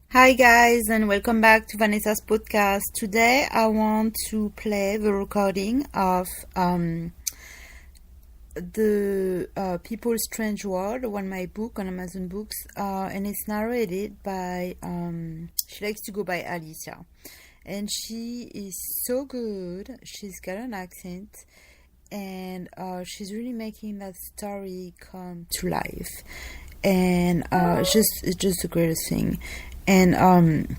Hi guys, and welcome back to Vanessa's podcast. Today I want to play the recording of the People's Strange World, my book on Amazon Books, and it's narrated by, she likes to go by Alicia. And she is so good. She's got an accent, and she's really making that story come to life. And it's just the greatest thing. And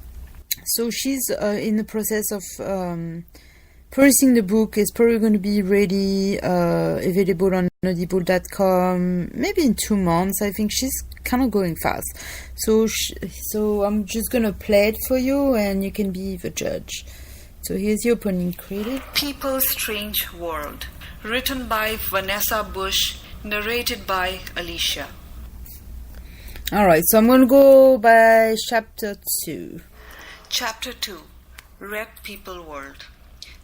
so she's in the process of producing the book. It's probably going to be ready, available on audible.com, maybe in 2 months. I think she's kind of going fast. So I'm just going to play it for you, and you can be the judge. So here's the opening credit. People's Strange World, written by Vanessa Bush, narrated by Alicia. Alright, so I'm going to go by chapter 2. Chapter 2, Red People World.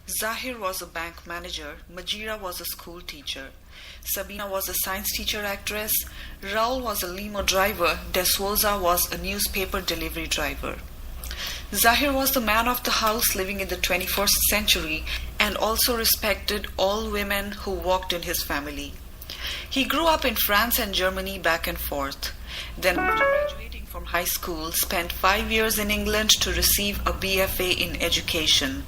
Zahir was a bank manager, Majira was a school teacher, Sabina was a science teacher actress, Raul was a limo driver, De Souza was a newspaper delivery driver. Zahir was the man of the house living in the 21st century and also respected all women who walked in his family. He grew up in France and Germany back and forth. Then, after graduating from high school, spent 5 years in England to receive a BFA in education.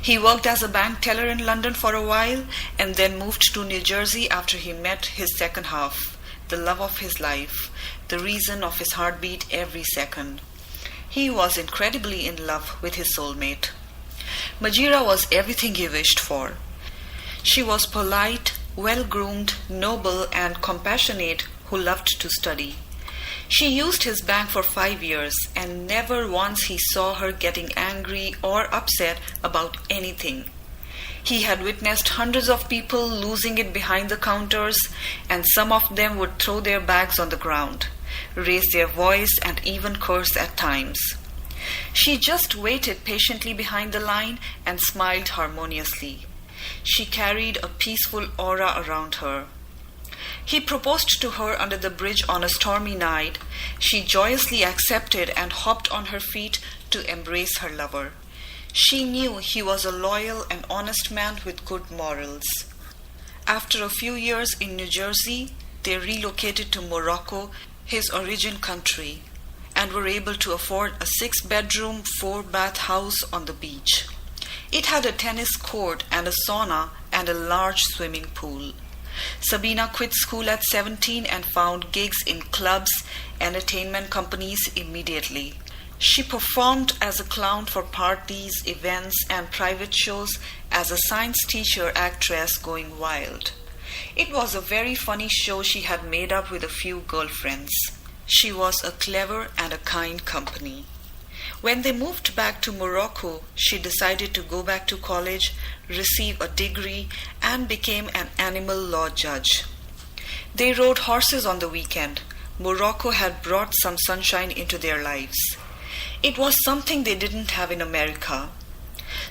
He worked as a bank teller in London for a while and then moved to New Jersey after he met his second half, the love of his life, the reason of his heartbeat every second. He was incredibly in love with his soulmate. Majira was everything he wished for. She was polite, well-groomed, noble, and compassionate, who loved to study. She used his bank for 5 years, and never once he saw her getting angry or upset about anything. He had witnessed hundreds of people losing it behind the counters, and some of them would throw their bags on the ground, raise their voice, and even curse at times. She just waited patiently behind the line and smiled harmoniously. She carried a peaceful aura around her. He proposed to her under the bridge on a stormy night. She joyously accepted and hopped on her feet to embrace her lover. She knew he was a loyal and honest man with good morals. After a few years in New Jersey, they relocated to Morocco, his origin country, and were able to afford a 6-bedroom, 4-bath house on the beach. It had a tennis court and a sauna and a large swimming pool. Sabina quit school at 17 and found gigs in clubs, entertainment companies immediately. She performed as a clown for parties, events, and private shows as a science teacher actress going wild. It was a very funny show she had made up with a few girlfriends. She was a clever and a kind company. When they moved back to Morocco, she decided to go back to college, receive a degree, and became an animal law judge. They rode horses on the weekend. Morocco had brought some sunshine into their lives. It was something they didn't have in America.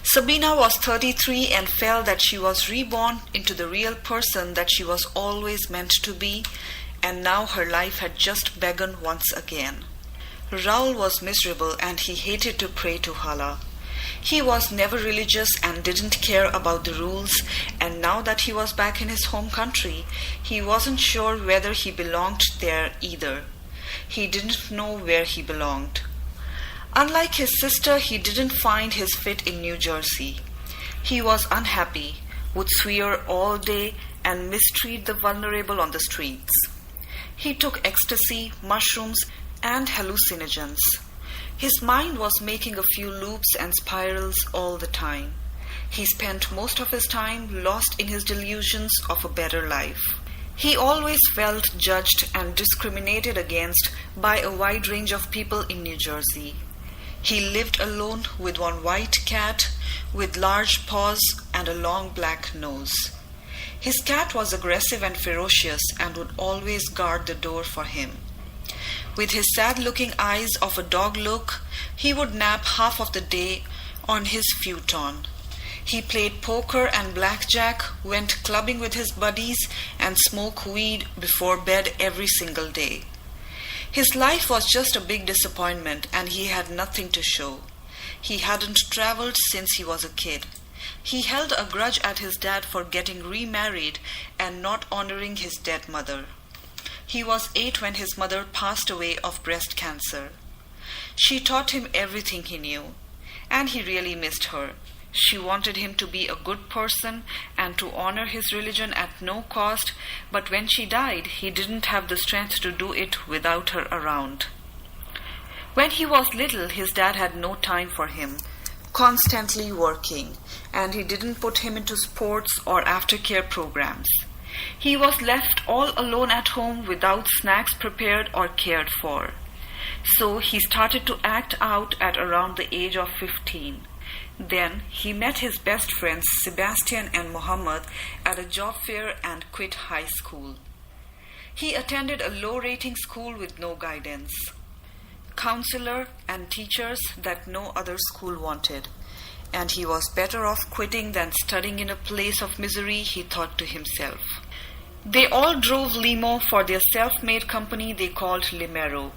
Sabina was 33 and felt that she was reborn into the real person that she was always meant to be, and now her life had just begun once again. Raul was miserable and he hated to pray to Allah. He was never religious and didn't care about the rules, and now that he was back in his home country, he wasn't sure whether he belonged there either. He didn't know where he belonged. Unlike his sister, he didn't find his fit in New Jersey. He was unhappy, would swear all day, and mistreat the vulnerable on the streets. He took ecstasy, mushrooms, and hallucinogens. His mind was making a few loops and spirals all the time. He spent most of his time lost in his delusions of a better life. He always felt judged and discriminated against by a wide range of people in New Jersey. He lived alone with one white cat with large paws and a long black nose. His cat was aggressive and ferocious and would always guard the door for him. With his sad-looking eyes of a dog look, he would nap half of the day on his futon. He played poker and blackjack, went clubbing with his buddies, and smoked weed before bed every single day. His life was just a big disappointment and he had nothing to show. He hadn't traveled since he was a kid. He held a grudge at his dad for getting remarried and not honoring his dead mother. He was 8 when his mother passed away of breast cancer. She taught him everything he knew, and he really missed her. She wanted him to be a good person and to honor his religion at no cost, but when she died, he didn't have the strength to do it without her around. When he was little, his dad had no time for him, constantly working, and he didn't put him into sports or aftercare programs. He was left all alone at home without snacks prepared or cared for. So he started to act out at around the age of 15. Then he met his best friends Sebastian and Mohammed at a job fair and quit high school. He attended a low-rating school with no guidance, counselor and teachers that no other school wanted, and he was better off quitting than studying in a place of misery, he thought to himself. They all drove limo for their self-made company they called Limero.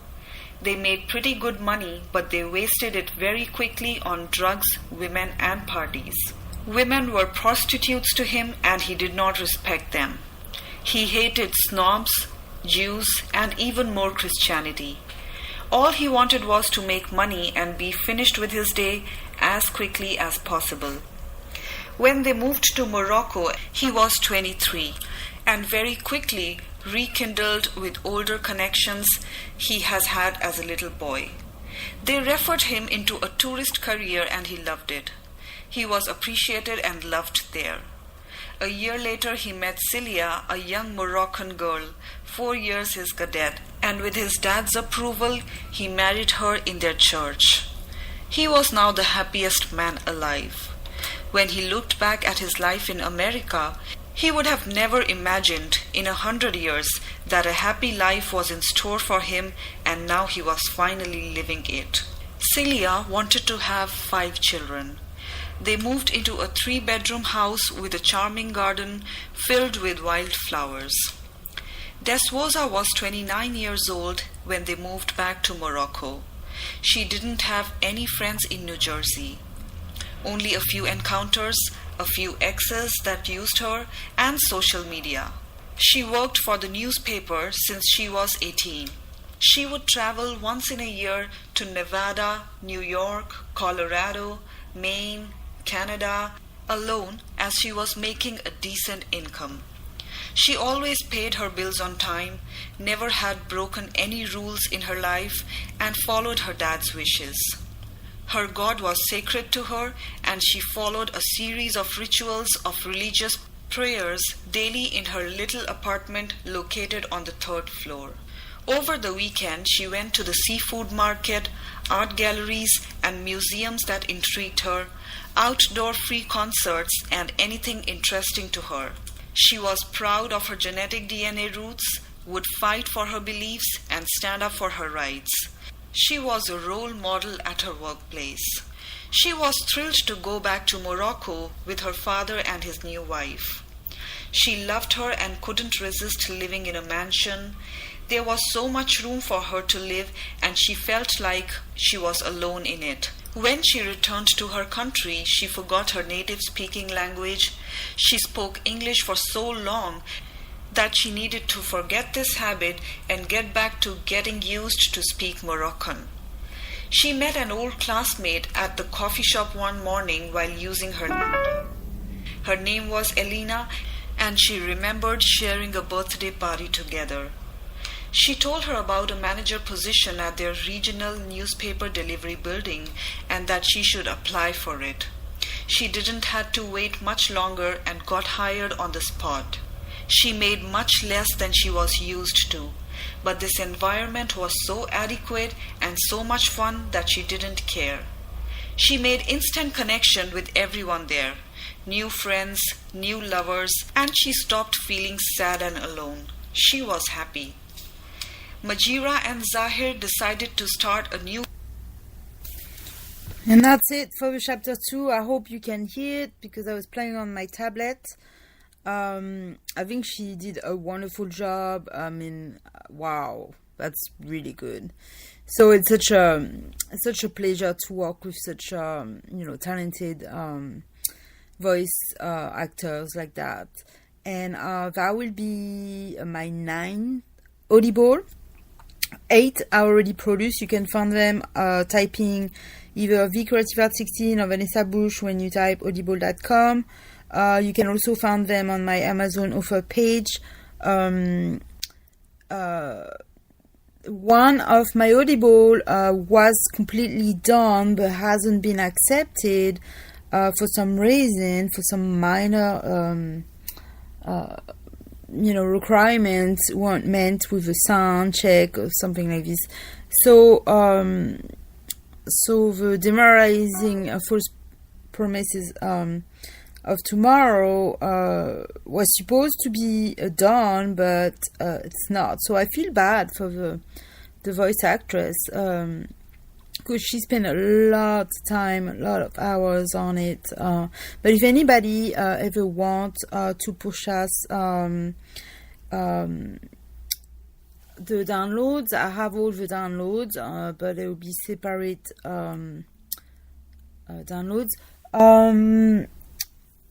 They made pretty good money, but they wasted it very quickly on drugs, women, and parties. Women were prostitutes to him, and he did not respect them. He hated snobs, Jews, and even more Christianity. All he wanted was to make money and be finished with his day as quickly as possible. When they moved to Morocco, he was 23, and very quickly rekindled with older connections he has had as a little boy. They referred him into a tourist career and he loved it. He was appreciated and loved there. A year later he met Celia, a young Moroccan girl, 4 years his cadet, and with his dad's approval he married her in their church. He was now the happiest man alive. When he looked back at his life in America, he would have never imagined in 100 years that a happy life was in store for him, and now he was finally living it. Celia wanted to have 5 children. They moved into a 3-bedroom house with a charming garden filled with wildflowers. Deswoza was 29 years old when they moved back to Morocco. She didn't have any friends in New Jersey. Only a few encounters, a few exes that used her, and social media. She worked for the newspaper since she was 18. She would travel once in a year to Nevada, New York, Colorado, Maine, Canada, alone as she was making a decent income. She always paid her bills on time, never had broken any rules in her life, and followed her dad's wishes. Her God was sacred to her, and she followed a series of rituals of religious prayers daily in her little apartment located on the 3rd floor. Over the weekend, she went to the seafood market, art galleries, and museums that intrigued her, outdoor free concerts, and anything interesting to her. She was proud of her genetic DNA roots, would fight for her beliefs, and stand up for her rights. She was a role model at her workplace. She was thrilled to go back to Morocco with her father and his new wife. She loved her and couldn't resist living in a mansion. There was so much room for her to live, and she felt like she was alone in it. When she returned to her country, she forgot her native speaking language. She spoke English for so long that she needed to forget this habit and get back to getting used to speak Moroccan. She met an old classmate at the coffee shop one morning while using her name. Her name was Elena, and she remembered sharing a birthday party together. She told her about a manager position at their regional newspaper delivery building and that she should apply for it. She didn't have to wait much longer and got hired on the spot. She made much less than she was used to, but this environment was so adequate and so much fun that she didn't care. She made instant connection with everyone there, new friends, new lovers, and she stopped feeling sad and alone. She was happy. Majira and Zahir decided to start a new. And that's it for the chapter 2. I hope you can hear it because I was playing on my tablet. I think she did a wonderful job. I mean, wow. That's really good. So it's such a pleasure to work with such talented voice actors like that. And that will be my 9 Audible. 8 are already produced. You can find them typing either V Creative Art 16 or Vanessa Bush when you type audible.com. You can also find them on my Amazon offer page. One of my Audible was completely done but hasn't been accepted for some reason, for some minor requirements weren't met with a sound check or something like this. So the Demoralizing False Promises of Tomorrow was supposed to be done, but it's not. So I feel bad for the voice actress, because she spent a lot of time, a lot of hours on it. But if anybody ever wants to push us the downloads, I have all the downloads, but it will be separate downloads.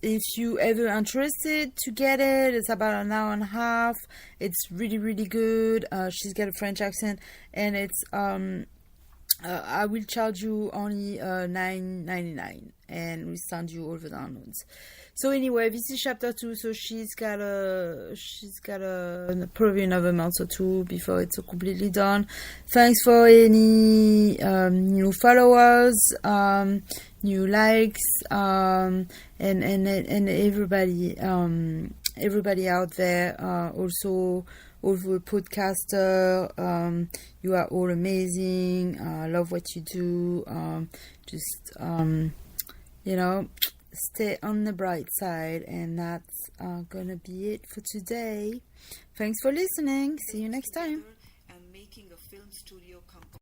If you ever interested to get it, it's about an hour and a half. It's really, really good. She's got a French accent, and it's I will charge you only $9.99, and we send you all the downloads. So anyway, this is chapter 2. So she's got probably another month or 2 before it's completely done. Thanks for any new followers, new likes, and everybody out there. Also, all the podcaster, you are all amazing. I love what you do. Stay on the bright side, and that's gonna be it for today. Thanks for listening. See you next time. And making a film studio company.